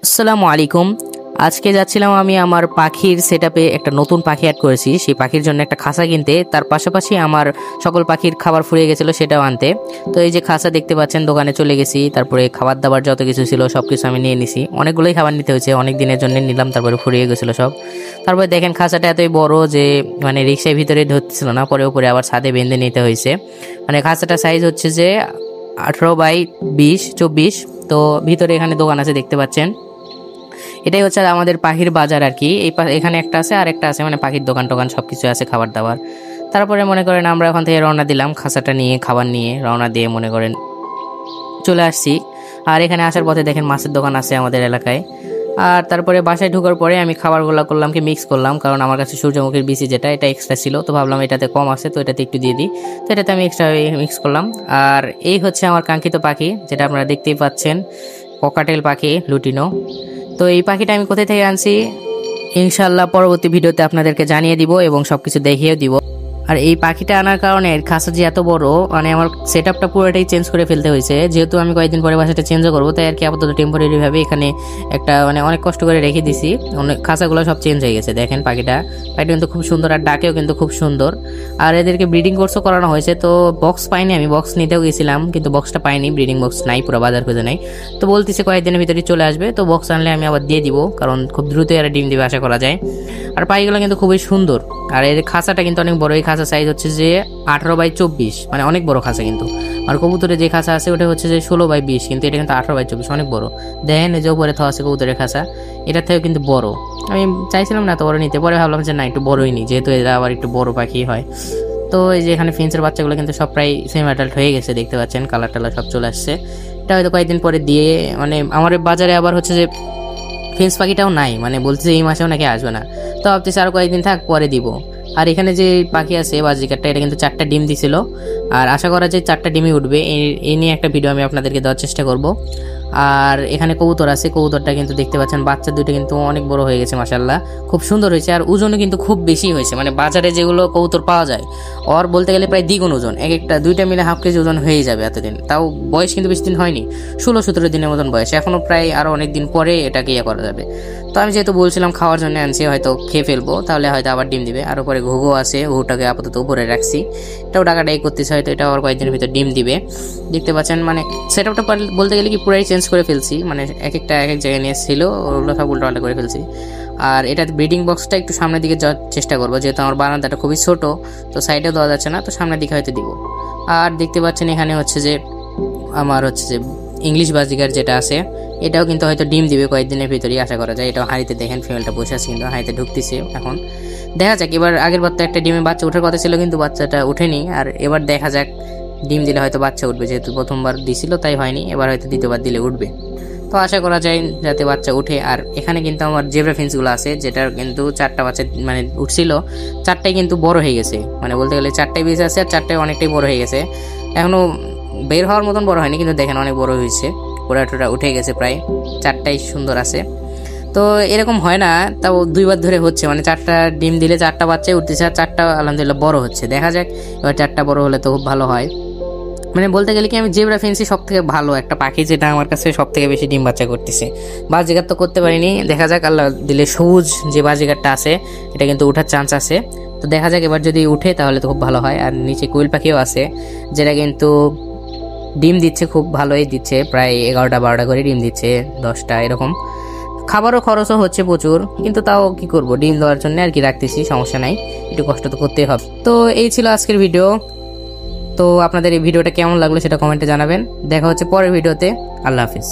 আসসালামু আলাইকুম। আজকে যাচ্ছিলাম আমি আমার পাখির সেটআপে একটা নতুন পাখি অ্যাড করেছি। সেই পাখির জন্য একটা খাঁচা কিনতে, তার পাশাপাশি আমার সকল পাখির খাবার ফুরিয়ে গেছিলো সেটাও আনতে। তো এই যে খাঁচা দেখতে পাচ্ছেন, দোকানে চলে গেছি, তারপরে খাবার দাবার যত কিছু ছিল সব কিছু আমি নিয়ে নিছি। অনেকগুলোই খাবার নিতে হয়েছে, অনেক দিনের জন্য নিলাম, তারপরে ফুরিয়ে গেছিলো সব। তারপরে দেখেন খাঁচাটা এতই বড় যে মানে রিক্সার ভিতরে ধরতেছিল না, পরে উপরে আবার ছাদে বেঁধে নিতে হয়েছে। মানে খাঁচাটা সাইজ হচ্ছে যে 18x20-24। তো ভিতরে এখানে দোকান আছে দেখতে পাচ্ছেন। এটাই হচ্ছে আমাদের পাখির বাজার আর কি। এখানে একটা আছে আর একটা আছে, মানে পাখির দোকান টোকান সব কিছু আছে, খাবার দাবার। তারপরে মনে করেন আমরা ওখান থেকে রওনা দিলাম, খাঁচাটা নিয়ে খাবার নিয়ে রওনা দিয়ে মনে করেন চলে আসছি। আর এখানে আসার পথে দেখেন মাছের দোকান আছে আমাদের এলাকায়। আর তারপরে বাসায় ঢোকার পরে আমি খাবারগুলো করলাম কি মিক্স করলাম, কারণ আমার কাছে সূর্যমুখীর বিচি যেটা এটা এক্সট্রা ছিল, তো ভাবলাম এটাতে কম আছে তো এটাতে একটু দিয়ে দিই, তো এটাতে আমি এক্সট্রা মিক্স করলাম। আর এই হচ্ছে আমার কাঙ্ক্ষিত পাখি, যেটা আপনারা দেখতেই পাচ্ছেন, ককাটেল পাখি লুটিনো। তো এই পাখিটা আমি কোথায় থেকে আনছি ইনশাল্লাহ পরবর্তী ভিডিওতে আপনাদেরকে জানিয়ে দিব এবং সবকিছু দেখিয়েও দিব। আর এই পাখিটা আনার কারণে এর খাঁচা যে এত বড়, মানে আমার সেটআপটা পুরোটাই চেঞ্জ করে ফেলতে হয়েছে, যেহেতু আমি কয়েকদিন পরে বাসাটা চেঞ্জও করবো, তাই আর কি আপাতত টেম্পোরারি ভাবে এখানে একটা মানে অনেক কষ্ট করে রেখে দিছি। অনেক খাঁচাগুলো সব চেঞ্জ হয়ে গেছে। দেখেন পাখিটা কিন্তু খুব সুন্দর, আর ডাকেও কিন্তু খুব সুন্দর। আর এদেরকে ব্রিডিং কোর্সও করানো হয়েছে। তো বক্স পাইনি, আমি বক্স নিতেও গেছিলাম কিন্তু বক্সটা পাইনি, ব্রিডিং বক্স নাই, পুরো বাজার খুঁজে নাই। তো বলতেছে কয়েকদিনের ভিতরে চলে আসবে, তো বক্স আনলে আমি আবার দিয়ে দিব, কারণ খুব দ্রুতই আর ডিম দিবে আশা করা যায়। আর পাখিগুলো কিন্তু খুবই সুন্দর। আর এর খাঁচাটা কিন্তু অনেক বড়, এই খাঁচা সাইজ হচ্ছে যে 18x24, মানে অনেক বড় খাঁচা কিন্তু। আর কবুতরের যে খাঁচা আছে ওটা হচ্ছে যে 16x20, কিন্তু এটা কিন্তু 18x24, অনেক বড়। দেখেন এই যে উপরে থা আছে কবুতরের খাঁচা, এটার থেকেও কিন্তু বড়। আমি চাইছিলাম না এত বড় নিতে, পরে ভাবলাম যে না একটু বড়ই নি, যেহেতু এরা আবার একটু বড় পাখি হয়। তো এই যে এখানে ফিন্সের বাচ্চাগুলো কিন্তু সব প্রায় সেমি অ্যাডাল্ট হয়ে গেছে, দেখতে পাচ্ছেন কালার টালার সব চলে আসছে। এটা হয়তো কয়েকদিন পরে দিয়ে, মানে আমার বাজারে আবার হচ্ছে যে ফিন্স পাখিটাও নাই, মানে বলতেছে এই মাসেও নাকি আসবে না। তো ভাবতেছি আরও কয়েকদিন থাক, পরে দিব। আর এখানে যে পাখি আছে বাজিকারটা, এটা কিন্তু 4টা ডিম দিছিল, আর আশা করা যায় 4টা ডিমই উঠবে। এই নিয়ে একটা ভিডিও আমি আপনাদেরকে দেওয়ার চেষ্টা করব। আর এখানে কবুতর আছে, কবুতরটা কিন্তু দেখতে পাচ্ছেন বাচ্চা দুটো কিন্তু অনেক বড় হয়ে গেছে মাশাআল্লাহ, খুব সুন্দর হয়েছে। আর ওজনও কিন্তু খুব বেশি হয়েছে, মানে বাজারে যেগুলো কবুতর পাওয়া যায় ওর বলতে গেলে প্রায় দ্বিগুণ ওজন, এক একটা দুইটা মিলে হাফ কেজি ওজন হয়ে যাবে এতদিন। তাও বয়স কিন্তু বেশি দিন হয়নি, 16-17 দিনের মতন বয়স, এখনো প্রায় আরও অনেক দিন পরে এটাকে ইয়ে করা যাবে। তো আমি যেহেতু বলছিলাম খাওয়ার জন্য আনছি, হয়তো খেয়ে ফেলবো, তাহলে হয়তো আবার ডিম দিবে। আর উপরে ঘুঘু আছে, ঘুঘুটাকে আপাতত উপরে রাখছি, এটাও ডাকাডাকি করতেছে, হয়তো এটা আবার কয়েকদিনের ভিতর ডিম দিবে। দেখতে পাচ্ছেন মানে সেটআপটা বলতে গেলে কি পুরাই চেঞ্জ করে ফেলছি, মানে এক একটা এক এক জায়গায় নিয়ে ছিল, ওগুলো সব উল্টাপাল্টা করে ফেলছি। আর এটা ব্রিডিং বক্সটা একটু সামনের দিকে যাওয়ার চেষ্টা করবো, যেহেতু আমার বারান্দাটা খুবই ছোট, তো সাইডেও দেওয়া যাচ্ছে না, তো সামনের দিকে হয়তো দিব। আর দেখতে পাচ্ছেন এখানে হচ্ছে যে আমার হচ্ছে যে ইংলিশ বাজিকার যেটা আছে, এটাও কিন্তু হয়তো ডিম দিবে কয়েকদিনের ভিতরেই আশা করা যায়। এটাও হাঁড়িতে দেখেন ফিমেলটা বসে আছে, কিন্তু হাঁড়িতে ঢুকতেছে এখন। দেখা যাক, এবার আগের বার তো একটা ডিমে বাচ্চা ওঠার কথা ছিল, কিন্তু বাচ্চাটা ওঠেনি। আর এবার দেখা যাক, ডিম দিলে হয়তো বাচ্চা উঠবে, যেহেতু প্রথমবার দিছিল তাই হয়নি, এবার হয়তো দ্বিতীয়বার দিলে উঠবে। তো আশা করা যায় যাতে বাচ্চা উঠে। আর এখানে কিন্তু আমার জেব্রা ফিন্সগুলো আছে, যেটার কিন্তু 4টা বাচ্চা মানে উঠছিল, 4টাই কিন্তু বড় হয়ে গেছে, মানে বলতে গেলে 4টাই বেঁচে আছে আর 4টাই অনেকটাই বড় হয়ে গেছে। এখনো বের হওয়ার মতন বড় হয়নি, কিন্তু দেখেন অনেক বড় হয়েছে, পোড়াটোটা উঠে গেছে প্রায়, 4টাই সুন্দর আছে। তো এরকম হয় না, তাও 2বার ধরে হচ্ছে, মানে 4টা ডিম দিলে 4টা বাচ্চাই উঠতেছে, আর 4টা আলহামদুলিল্লাহ বড় হচ্ছে। দেখা যাক এবার 4টা বড় হলে তো খুব ভালো হয়। মানে বলতে গেলে কি আমি জেব্রা ফেন্সি সব থেকে ভালো একটা পাখি, যেটা আমার কাছে সব থেকে বেশি ডিম বাচ্চা করতেছে। বাজিগার তো করতে পারিনি, দেখা যাক আল্লাহ দিলে সবুজ যে বাজিগারটা আছে এটা কিন্তু ওঠার চান্স আছে। তো দেখা যাক এবার যদি উঠে তাহলে তো খুব ভালো হয়। আর নিচে কোয়েল পাখিও আছে, যেটা কিন্তু ডিম দিচ্ছে, খুব ভালোই দিচ্ছে, প্রায় 11টা-12টা করে ডিম দিচ্ছে, 10টা এরকম। খাবারও খরচও হচ্ছে প্রচুর, কিন্তু তাও কি করব, ডিম দেওয়ার জন্য আর কি রাখতেছি, সমস্যা নাই, একটু কষ্ট তো করতেই হবে। তো এই ছিল আজকের ভিডিও। তো আপনাদের এই ভিডিওটা কেমন লাগলো সেটা কমেন্টে জানাবেন। দেখা হচ্ছে পরের ভিডিওতে। আল্লাহ হাফিজ।